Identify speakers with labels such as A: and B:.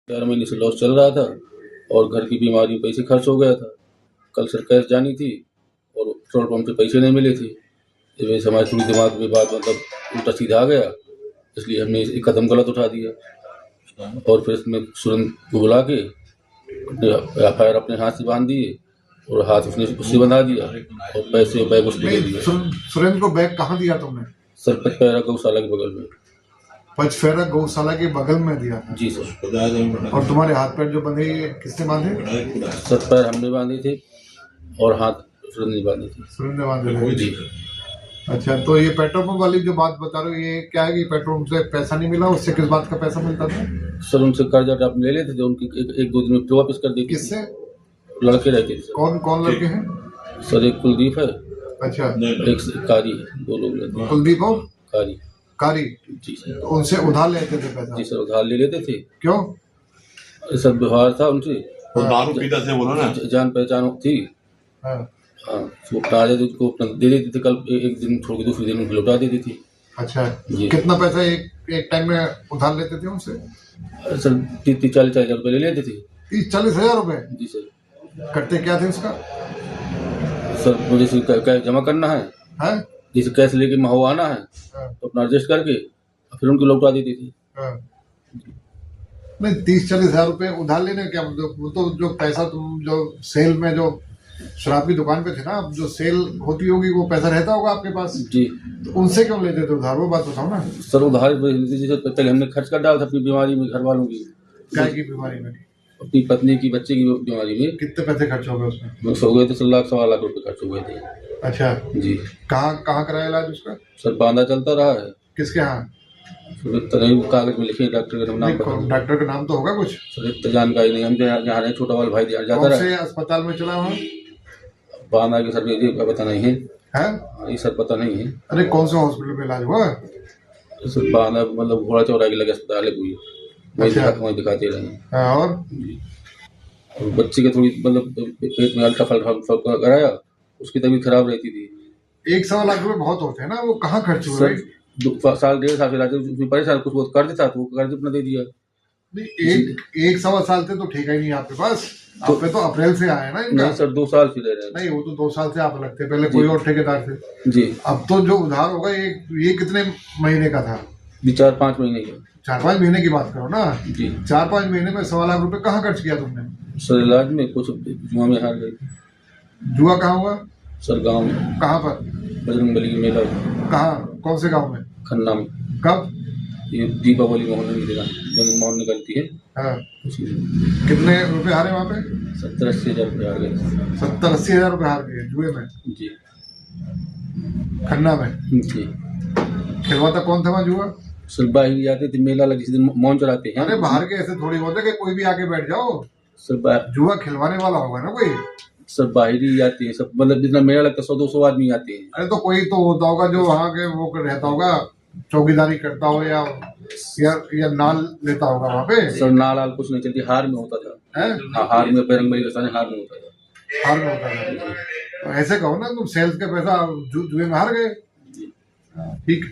A: 4 महीने से लॉस चल रहा था और घर की बीमारी में पैसे खर्च हो गया था। कल सर कैश जानी थी और पेट्रोल पंप पे पैसे नहीं मिले थे। इस वजह से हमारे थोड़ी दिमाग में बात उल्टा सीधा आ गया, इसलिए हमने एक कदम गलत उठा दिया और फिर इसमें सुरेंद्र को बुला के FIR अपने हाथ से बांध दिए और हाथ उससे बंधा दिया और पैसे बैग उसने दे दिया।
B: सुरेंद्र को बैग कहाँ दिया तुमने?
A: सर पचपैरा गौशाला के बगल में।
B: पचपैरा गौशाला के बगल में दिया था?
A: जी सर।
B: और तुम्हारे हाथ पैर जो बंधे किसने बांधे?
A: सर पैर हमने बांधे थे और हाथ सुरेंद्र ने बांधे थे।
B: सुरेंद्र ने बांधे थे जी। अच्छा, तो ये पेट्रोल पंप वाली जो बात बता रहे हो, ये क्या है कि पेट्रोल पंप से पैसा नहीं मिला? उससे किस बात का पैसा मिलता था?
A: सर उनसे कर्जा आपने ले लेते थे, उनकी एक दो दिन में वापस कर दी।
B: किससे?
A: लड़के रहते थे।
B: कौन कौन लड़के हैं?
A: सर एक कुलदीप है।
B: अच्छा।
A: एक कारी है, 2 लोग रहते हैं।
B: कुलदीप और कारी?
A: जी सर।
B: तो उनसे उधार लेते थे पैसा?
A: जी सर, उधार ले लेते थे।
B: क्यों?
A: सर व्यवहार था उनसे,
C: दारू पीता थे, बोलो ना।
A: जान पहचान थी।
B: हाँ,
A: वो ताजे दूध को दे देती थी, कल एक दिन छोड़ के दूसरे दिन लौटा देती थी।
B: अच्छा, कितना पैसा एक टाइम में उधार लेते थे उनसे?
A: सर 30-40 हजार रुपये ले लेते थे।
B: 30-40 हजार रुपए?
A: जी सर।
B: करते क्या थे उसका?
A: सर मुझे कैश जमा करना है, जैसे कैश लेके महो आना है तो अपना एडजस्ट करके फिर उनको लौटा देती थी।
B: नहीं, 30-40 हजार रुपए उधार लेने क्या मतलब? वो तो जो पैसा तुम जो सेल में जो शराब की दुकान पे थे ना, जो सेल होती होगी वो पैसा रहता होगा आपके पास
A: जी,
B: तो उनसे क्यों लेते थे उधार? वो बात बताओ ना।
A: सर उधार पहले हमने खर्च कर डाला था अपनी बीमारी में, घर वालों की।
B: क्या की बीमारी में?
A: अपनी पत्नी की, बच्चे की बीमारी में।
B: कितने पैसे खर्च हो गए उसमें?
A: बस हो गए थे 1.25 लाख रुपए खर्च हो गए थे।
B: अच्छा
A: जी।
B: कहाँ कराया इलाज उसका?
A: सर बांधा चलता रहा है।
B: किसके यहाँ?
A: कागज में लिखे डॉक्टर का नाम।
B: डॉक्टर का नाम तो होगा कुछ? सर
A: इतना जानकारी नहीं, हम यहाँ नहीं, छोटा वाला भाई जाता रहा।
B: कौन से अस्पताल में चला वहाँ?
A: बांधा के सर ये पता नहीं है।
B: हैं?
A: ये सर पता नहीं है।
B: अरे कौन से हॉस्पिटल में इलाज हुआ?
A: सर बांधा मतलब घोड़ा चौराहे के लगे अस्पताल है कोई, वहीं दिखाते रहे। और बच्चे के थोड़ी मतलब पेट में अल्ट्रासाउंड कराया, उसकी तबीयत खराब रहती थी।
B: 1-1.25 लाख रुपए बहुत होते हैं ना, वो कहाँ खर्च हुए?
A: 1.5 साल से इलाज परेशान, कुछ बहुत कर्ज था तो कर्ज अपना दे दिया।
B: नहीं, 1-1.25 साल से तो ठीक है नहीं आपके पास, आप पे तो अप्रैल से आया ना इनका।
A: नहीं सर, 2 साल से ले रहे हैं।
B: नहीं, वो तो 2 साल से आप लगते, पहले कोई और ठेकेदार थे
A: जी।
B: अब तो जो उधार होगा ये कितने महीने का था?
A: 4-5 महीने का।
B: 4-5 महीने की बात करो ना
A: जी।
B: 4-5 महीने में 1.25 लाख रुपए कहाँ खर्च किया तुमने?
A: सर इलाज में कुछ जुआ में हार गए।
B: जुआ कहाँ हुआ?
A: सर गाँव में।
B: कहाँ पर?
A: बजरंगबली की मेला।
B: कहाँ, कौन से गाँव में?
A: खन्ना में।
B: कब?
A: ये दीपावली मोहन निकलती है।
B: हाँ। कितने रुपए हारे वहाँ पे?
A: 70-80 हजार रुपये हार गए।
B: 70-80 हजार रुपए हार गए जुए में?
A: जी।
B: खन्ना में?
A: जी।
B: खिलवाता कौन था वहाँ जुआ?
A: सर बाहर जाते थे, मेला लगे, जिस दिन मौन चढ़ाते हैं।
B: अरे बाहर के ऐसे थोड़ी होते कि कोई भी आके बैठ जाओ।
A: सर
B: जुआ खिलवाने वाला होगा ना कोई?
A: सर बाहर ही आते हैं सब, मतलब जितना मेला लगता है 100-200 आदमी आते हैं।
B: अरे तो कोई तो होता होगा जो वहाँ के वो रहता होगा, चौकीदारी करता हो या नाल लेता होगा वहाँ पे।
A: सर नाल कुछ नहीं चलती, हार में होता था। हाँ, हार में बजरंगबली का हार में होता था।
B: हार में होता था? तो ऐसे कहो ना, तुम सेल्स के पैसा जुए में हार गए। ठीक।